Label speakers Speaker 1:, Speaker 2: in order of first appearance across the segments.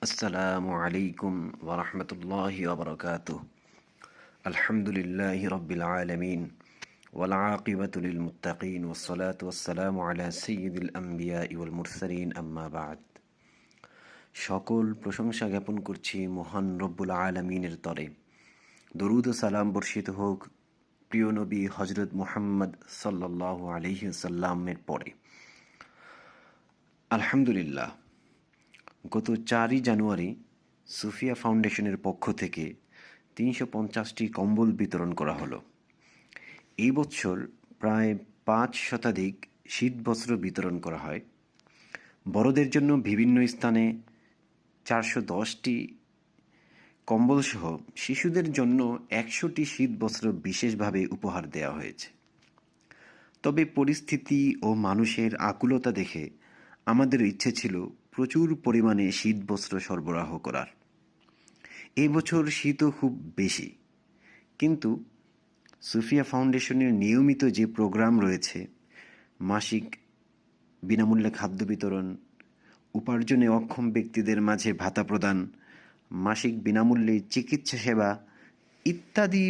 Speaker 1: আসসালামু আলাইকুম ওয়া রাহমাতুল্লাহি ওয়া বারাকাতুহু। আলহামদুলিল্লাহি রাব্বিল আলামিন ওয়াল আকিবাতু লিল মুত্তাকিন ওয়াস সালাতু ওয়াস সালামু আলা সাইয়্যিদিল আমবিয়াই ওয়াল মুরসালিন আম্মা বা'দ। সকল প্রশংসা জ্ঞাপন করছি মহান রব্বুল আলামিনের তরে। দরুদ ও সালাম বর্ষিত হোক প্রিয় নবী হযরত মুহাম্মদ সাল্লাল্লাহু আলাইহি ওয়াসাল্লামের পরে। আলহামদুলিল্লাহ, গত 4ই জানুয়ারি সুফিয়া ফাউন্ডেশনের পক্ষ থেকে 350টি কম্বল বিতরণ করা হলো। এই বছর প্রায় 5 শতাধিক শীতবস্ত্র বিতরণ করা হয়। বড়দের জন্য বিভিন্ন স্থানে 410টি কম্বলসহ শিশুদের জন্য 100টি শীতবস্ত্র বিশেষভাবে উপহার দেওয়া হয়েছে। তবে পরিস্থিতি ও মানুষের আকুলতা দেখে আমাদের ইচ্ছে ছিল প্রচুর পরিমাণে শীতবস্ত্র সরবরাহ করার। এই বছর শীতও খুব বেশি, কিন্তু সুফিয়া ফাউন্ডেশনের নিয়মিত যে প্রোগ্রাম রয়েছে, মাসিক বিনামূল্যে খাদ্য বিতরণ, উপার্জনে অক্ষম ব্যক্তিদের মাঝে ভাতা প্রদান, মাসিক বিনামূল্যে চিকিৎসা সেবা ইত্যাদি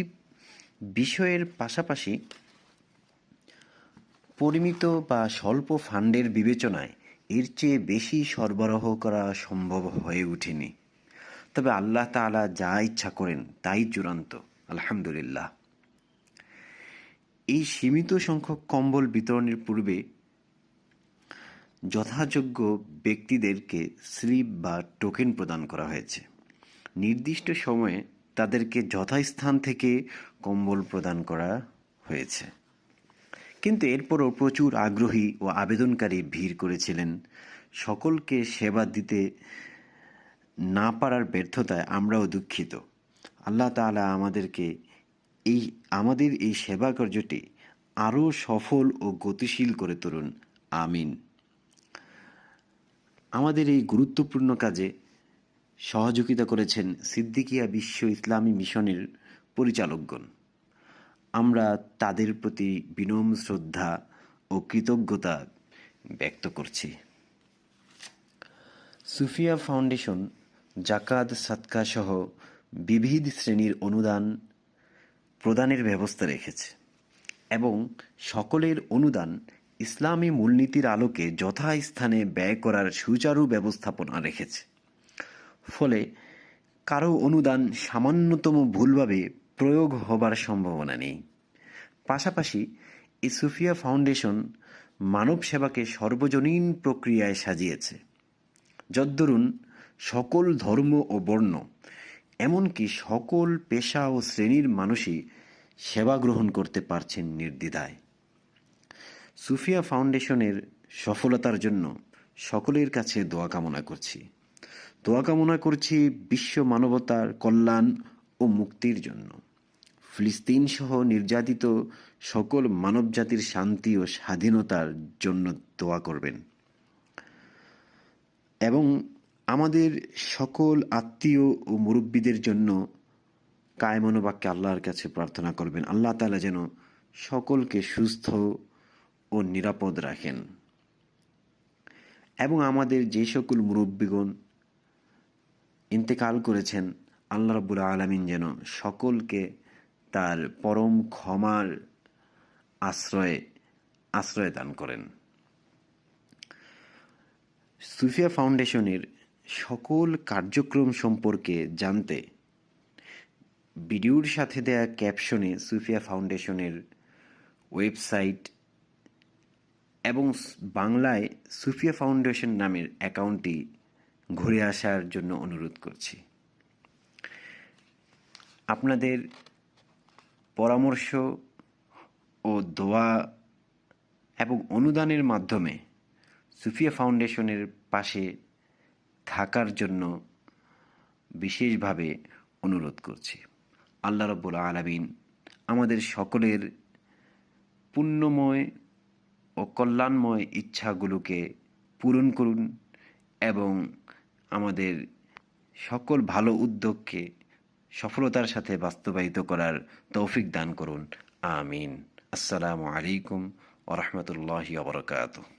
Speaker 1: বিষয়ের পাশাপাশি পরিমিত বা স্বল্প ফান্ডের বিবেচনায় এর চেয়ে বেশি সরবরাহ করা সম্ভব হয়ে ওঠেনি। তবে আল্লাহ তাআলা যা ইচ্ছা করেন তাই চূড়ান্ত। আলহামদুলিল্লাহ। এই সীমিত সংখ্যক কম্বল বিতরণের পূর্বে যথাযোগ্য ব্যক্তিদেরকে স্লিপ বা টোকেন প্রদান করা হয়েছে। নির্দিষ্ট সময়ে তাদেরকে যথাস্থান থেকে কম্বল প্রদান করা হয়েছে। কিন্তু এরপরও প্রচুর আগ্রহী ও আবেদনকারী ভিড় করেছিলেন। সকলকে সেবা দিতে না পারার ব্যর্থতায় আমরাও দুঃখিত। আল্লাহ তাআলা আমাদের এই সেবা কার্যটি আরও সফল ও গতিশীল করে তুলুন। আমিন। আমাদের এই গুরুত্বপূর্ণ কাজে সহযোগিতা করেছেন সিদ্দিকিয়া বিশ্ব ইসলামী মিশনের পরিচালকগণ। আমরা তাদের প্রতি বিনম্র শ্রদ্ধা ও কৃতজ্ঞতা ব্যক্ত করছি। সুফিয়া ফাউন্ডেশন জাকাত, সাদকা সহ বিবিধ শ্রেণীর অনুদান প্রদানের ব্যবস্থা রেখেছে এবং সকলের অনুদান ইসলামী মূলনীতির আলোকে যথাস্থানে ব্যয় করার সুচারু ব্যবস্থাপনা রেখেছে। ফলে কারো অনুদান সামান্যতম ভুলভাবে প্রয়োগ হবার সম্ভাবনা নেই। পাশাপাশি এই সুফিয়া ফাউন্ডেশন মানব সেবাকে সর্বজনীন প্রক্রিয়ায় সাজিয়েছে, যদ্দরুন সকল ধর্ম ও বর্ণ, এমনকি সকল পেশা ও শ্রেণীর মানুষই সেবা গ্রহণ করতে পারছেন নির্দ্বিধায়। সুফিয়া ফাউন্ডেশনের সফলতার জন্য সকলের কাছে দোয়া কামনা করছি বিশ্ব মানবতার কল্যাণ ও মুক্তির জন্য। ফিলিস্তিন সহ নির্যাতিত সকল মানবজাতির শান্তি ও স্বাধীনতার জন্য দোয়া করবেন এবং আমাদের সকল আত্মীয় ও মুরব্বীদের জন্য কায়মনোবাক্যে আল্লাহর কাছে প্রার্থনা করবেন। আল্লাহ তাআলা যেন সকলকে সুস্থ ও নিরাপদ রাখেন এবং আমাদের যে সকল মুরব্বীগণ ইন্তেকাল করেছেন, আল্লাহ রাব্বুল আলামিন যেন সকলকে তার পরম ক্ষমার আশ্রয় দান করেন। সুফিয়া ফাউন্ডেশনের সকল কার্যক্রম সম্পর্কে জানতে ভিডিওর সাথে দেয়া ক্যাপশনে সুফিয়া ফাউন্ডেশনের ওয়েবসাইট এবং বাংলায় সুফিয়া ফাউন্ডেশন নামের অ্যাকাউন্টটি ঘুরে আসার জন্য অনুরোধ করছি। আপনাদের পরামর্শ ও দোয়া এবং অনুদানের মাধ্যমে সুফিয়া ফাউন্ডেশনের পাশে থাকার জন্য বিশেষভাবে অনুরোধ করছি। আল্লাহ রাব্বুল আলামিন আমাদের সকলের পুণ্যময় ও কল্যাণময় ইচ্ছাগুলোকে পূরণ করুন এবং আমাদের সকল ভালো উদ্যোগকে সফলতার সাথে বাস্তবায়িত করার তৌফিক দান করুন। আমিন। আসসালামু আলাইকুম ওয়া রাহমাতুল্লাহি ওয়া বারাকাতুহু।